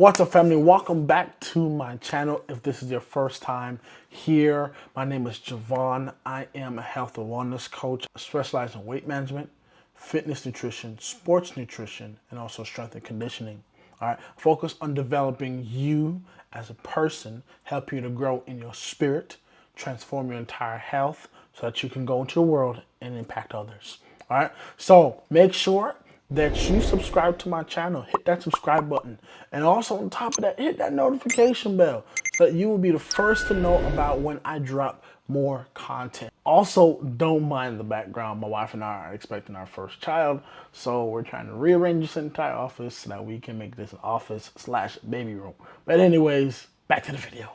What's up, family? Welcome back to my channel. If this is your first time here, my name is Javon. I am a health and wellness coach specializing in weight management, fitness nutrition, sports nutrition, and also strength and conditioning. All right, focus on developing you as a person, help you to grow in your spirit, transform your entire health so that you can go into the world and impact others. All right, so make sure that you subscribe to my channel. Hit that subscribe button. And also on top of that, hit that notification bell so that you will be the first to know about when I drop more content. Also, don't mind the background. My wife and I are expecting our first child, so we're trying to rearrange this entire office so that we can make this an office/baby room. But anyways, back to the video.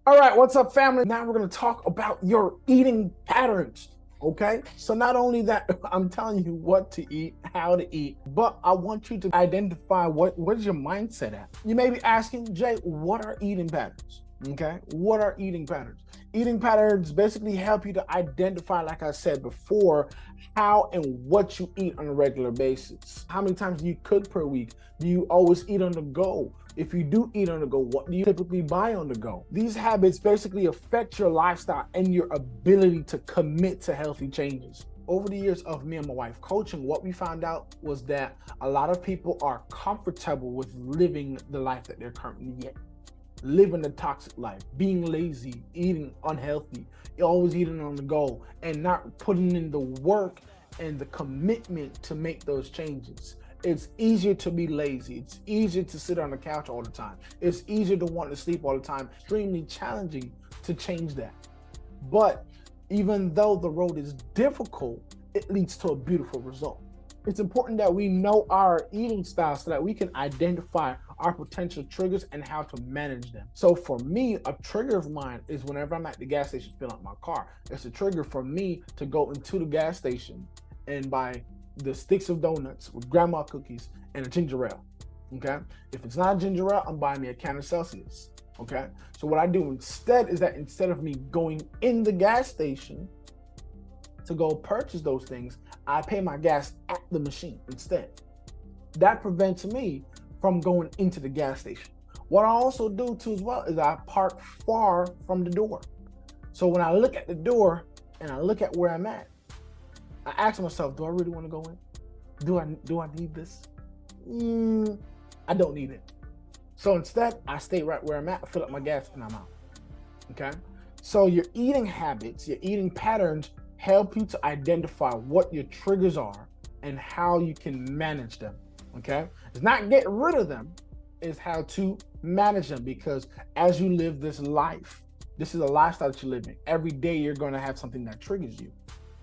All right, what's up, family? Now we're going to talk about your eating patterns, okay? So not only that, I'm telling you what to eat, how to eat, but I want you to identify what is your mindset at. You may be asking, Jay, what are eating patterns? Okay, what are eating patterns? Eating patterns basically help you to identify, like I said before, how and what you eat on a regular basis. How many times do you cook per week? Do you always eat on the go? If you do eat on the go, what do you typically buy on the go? These habits basically affect your lifestyle and your ability to commit to healthy changes. Over the years of me and my wife coaching, what we found out was that a lot of people are comfortable with living the life that they're currently in. Living a toxic life, being lazy, eating unhealthy, always eating on the go, and not putting in the work and the commitment to make those changes. It's easier to be lazy. It's easier to sit on the couch all the time. It's easier to want to sleep all the time. Extremely challenging to change that. But even though the road is difficult, it leads to a beautiful result. It's important that we know our eating style so that we can identify our potential triggers and how to manage them. So for me, a trigger of mine is whenever I'm at the gas station filling up my car. It's a trigger for me to go into the gas station and buy the sticks of donuts with grandma cookies and a ginger ale. Okay? If it's not a ginger ale, I'm buying me a can of Celsius. Okay? So what I do instead is that instead of me going in the gas station to go purchase those things, I pay my gas at the machine instead. That prevents me from going into the gas station. What I also do too as well is I park far from the door. So when I look at the door and I look at where I'm at, I ask myself, do I really want to go in? Do I need this? I don't need it. So instead, I stay right where I'm at, fill up my gas, and I'm out. Okay? So your eating habits, your eating patterns help you to identify what your triggers are and how you can manage them. Okay? It's not get rid of them, it's how to manage them, because as you live this life, this is a lifestyle that you're living. Every day you're going to have something that triggers you,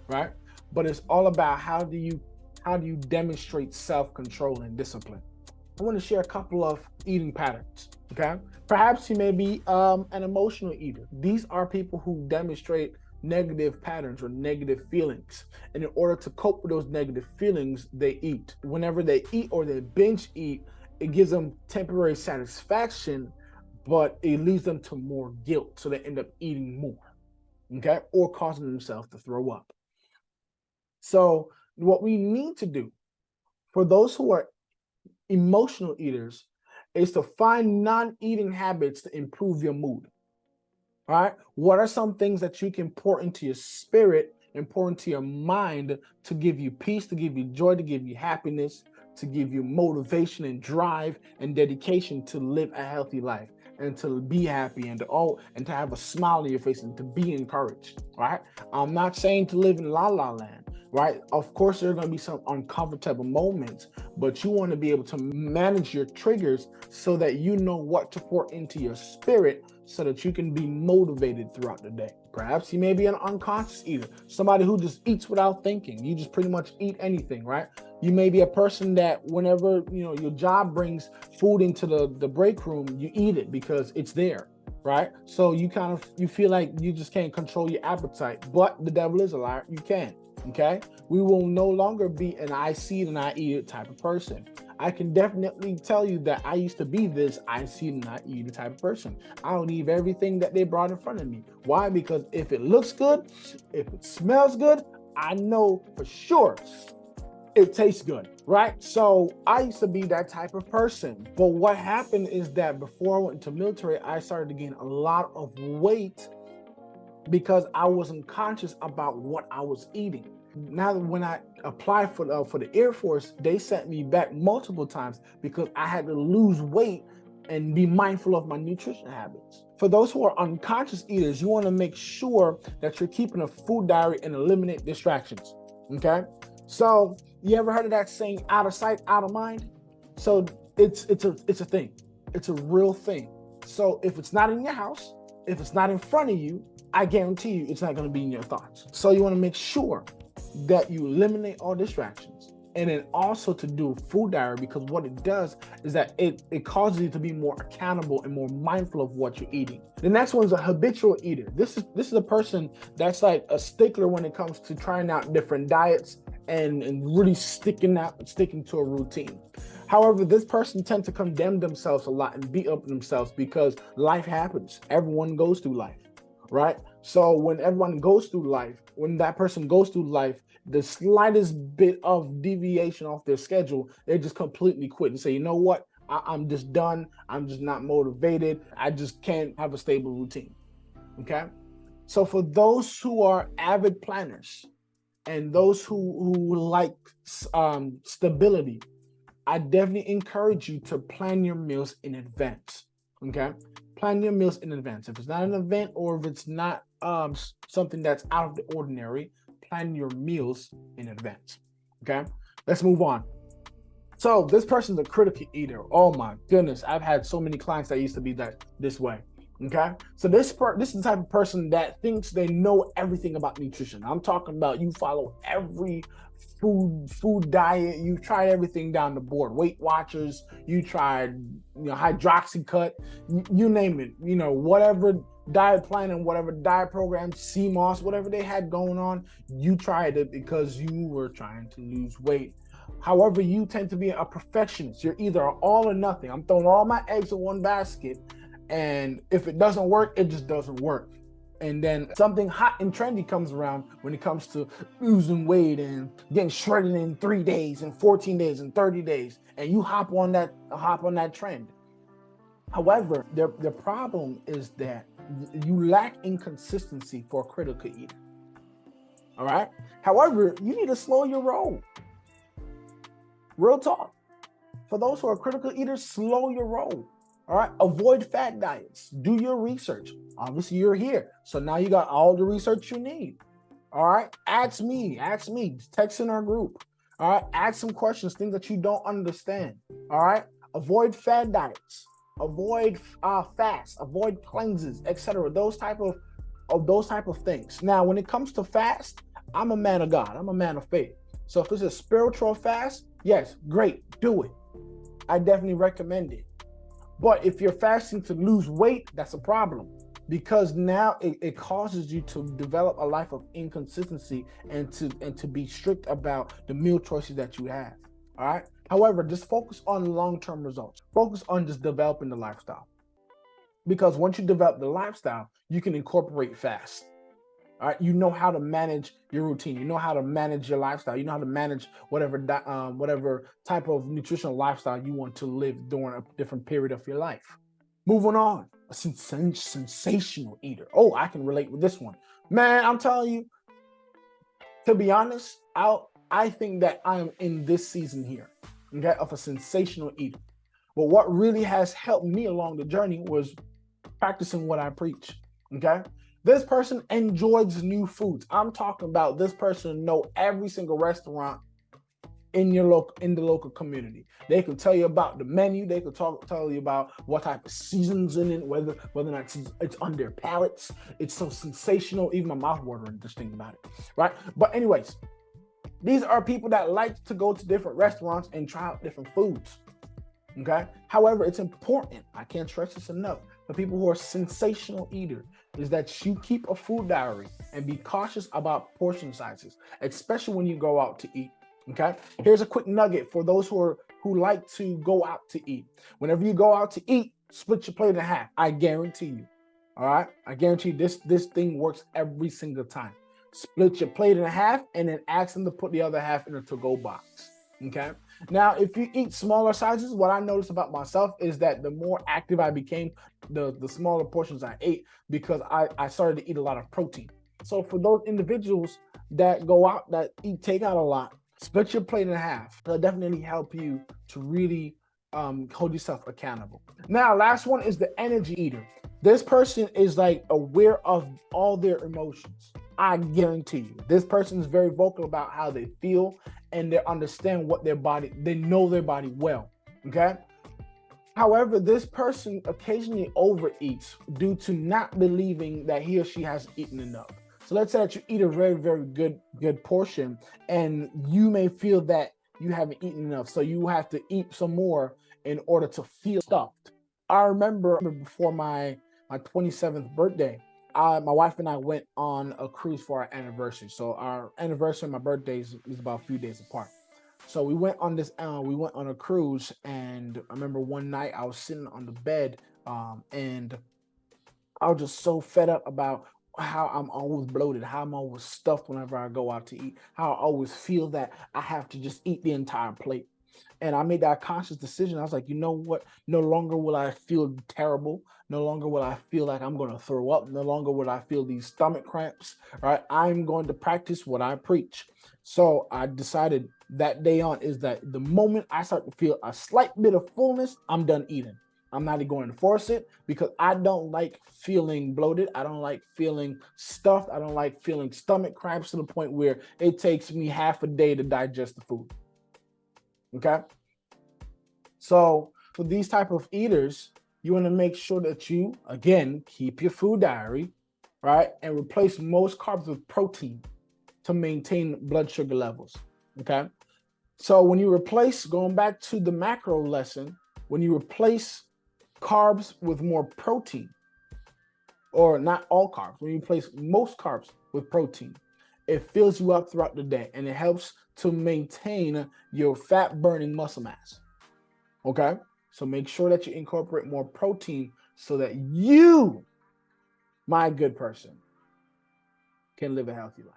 right? But it's all about how do you demonstrate self-control and discipline. I want to share a couple of eating patterns, okay? Perhaps you may be an emotional eater. These are people who demonstrate negative patterns or negative feelings. And in order to cope with those negative feelings, they eat. Whenever they eat or they binge eat, it gives them temporary satisfaction, but it leads them to more guilt. So they end up eating more, okay? Or causing themselves to throw up. So what we need to do for those who are emotional eaters is to find non-eating habits to improve your mood. All right. What are some things that you can pour into your spirit and pour into your mind to give you peace, to give you joy, to give you happiness, to give you motivation and drive and dedication to live a healthy life and to be happy and to have a smile on your face and to be encouraged. Right. I'm not saying to live in la la land. Right. Of course, there are going to be some uncomfortable moments, but you want to be able to manage your triggers so that you know what to pour into your spirit so that you can be motivated throughout the day. Perhaps you may be an unconscious eater, somebody who just eats without thinking. You just pretty much eat anything, right? You may be a person that whenever, your job brings food into the break room, you eat it because it's there, right? So you feel like you just can't control your appetite, but the devil is a liar. You can. Okay, we will no longer be an I see it and I eat it type of person. I can definitely tell you that I used to be this I see not eat type of person. I don't eat everything that they brought in front of me. Why? Because if it looks good, if it smells good, I know for sure it tastes good, right? So I used to be that type of person. But what happened is that before I went into military, I started to gain a lot of weight because I wasn't conscious about what I was eating. Now, when I applied for the Air Force, they sent me back multiple times because I had to lose weight and be mindful of my nutrition habits. For those who are unconscious eaters, you want to make sure that you're keeping a food diary and eliminate distractions. Okay? So, you ever heard of that saying, out of sight, out of mind? So it's a thing. It's a real thing. So if it's not in your house, if it's not in front of you, I guarantee you it's not going to be in your thoughts. So you want to make sure that you eliminate all distractions. And then also to do a food diary, because what it does is that it causes you to be more accountable and more mindful of what you're eating. The next one is a habitual eater. This is a person that's like a stickler when it comes to trying out different diets and really sticking to a routine. However, this person tends to condemn themselves a lot and beat up themselves because life happens. Everyone goes through life, right? So when that person goes through life, the slightest bit of deviation off their schedule, they just completely quit and say, you know what? I'm just done. I'm just not motivated. I just can't have a stable routine. Okay? So for those who are avid planners and those who like stability, I definitely encourage you to plan your meals in advance. Okay? Plan your meals in advance. If it's not an event or if it's not something that's out of the ordinary, plan your meals in advance. Okay? Let's move on. So this person's a critical eater. Oh my goodness. I've had so many clients that used to be this way. Okay? So this is the type of person that thinks they know everything about nutrition. I'm talking about you follow every food diet, you tried everything down the board. Weight Watchers, you tried hydroxycut, you name it, whatever diet plan and whatever diet program, CMOS, whatever they had going on, you tried it because you were trying to lose weight. However, you tend to be a perfectionist. You're either all or nothing. I'm throwing all my eggs in one basket, and if it doesn't work, it just doesn't work. And then something hot and trendy comes around when it comes to losing weight and getting shredded in 3 days and 14 days and 30 days, and you hop on that trend. However, the problem is that you lack inconsistency for a critical eater. All right. However, you need to slow your roll. Real talk. For those who are critical eaters, slow your roll. All right. Avoid fad diets. Do your research. Obviously, you're here. So now you got all the research you need. All right. Ask me. Text in our group. All right. Ask some questions, things that you don't understand. All right. Avoid fad diets. Avoid fasts. Avoid cleanses, etc. Those type of things. Now, when it comes to fast, I'm a man of God. I'm a man of faith. So if it's a spiritual fast, yes, great, do it. I definitely recommend it. But if you're fasting to lose weight, that's a problem, because now it causes you to develop a life of inconsistency and to be strict about the meal choices that you have. All right. However, just focus on long-term results. Focus on just developing the lifestyle, because once you develop the lifestyle, you can incorporate fast. All right, you know how to manage your routine. You know how to manage your lifestyle. You know how to manage whatever type of nutritional lifestyle you want to live during a different period of your life. Moving on, a sensational eater. Oh, I can relate with this one, man. I'm telling you, to be honest, I think that I am in this season here, okay, of a sensational eater. But what really has helped me along the journey was practicing what I preach. Okay. This person enjoys new foods. I'm talking about this person know every single restaurant in the local community. They can tell you about the menu. They can tell you about what type of seasons in it, whether or not it's on their palates. It's so sensational. Even my mouth watering just thinking about it, right? But anyways, these are people that like to go to different restaurants and try out different foods. Okay. However, it's important, I can't stress this enough, for people who are sensational eaters, is that you keep a food diary and be cautious about portion sizes, especially when you go out to eat. Okay. Here's a quick nugget for those who who like to go out to eat. Whenever you go out to eat, split your plate in half. I guarantee you. All right? I guarantee you this thing works every single time. Split your plate in half and then ask them to put the other half in a to-go box. Okay? Now, if you eat smaller sizes, what I noticed about myself is that the more active I became, the smaller portions I ate, because I started to eat a lot of protein. So for those individuals that go out, that eat takeout a lot, split your plate in half. It'll definitely help you to really hold yourself accountable. Now, last one is the energy eater. This person is like aware of all their emotions. I guarantee you, this person is very vocal about how they feel, and they understand what their body, they know their body well, okay? However, this person occasionally overeats due to not believing that he or she has eaten enough. So let's say that you eat a very, very good portion, and you may feel that you haven't eaten enough. So you have to eat some more in order to feel stuffed. I remember before my 27th birthday, my wife and I went on a cruise for our anniversary. So our anniversary and my birthday is about a few days apart. So we went on a cruise, and I remember one night I was sitting on the bed, and I was just so fed up about how I'm always bloated, how I'm always stuffed whenever I go out to eat, how I always feel that I have to just eat the entire plate. And I made that conscious decision. I was like, you know what? No longer will I feel terrible. No longer will I feel like I'm going to throw up. No longer will I feel these stomach cramps. Right? I'm going to practice what I preach. So I decided that day on is that the moment I start to feel a slight bit of fullness, I'm done eating. I'm not going to force it, because I don't like feeling bloated. I don't like feeling stuffed. I don't like feeling stomach cramps to the point where it takes me half a day to digest the food. Okay? So for these type of eaters, you want to make sure that you, again, keep your food diary, right? And replace most carbs with protein to maintain blood sugar levels. Okay? So when you replace, going back to the macro lesson, when you replace carbs with more protein, or not all carbs, when you replace most carbs with protein, it fills you up throughout the day, and it helps to maintain your fat burning muscle mass. Okay? So make sure that you incorporate more protein so that you, my good person, can live a healthy life.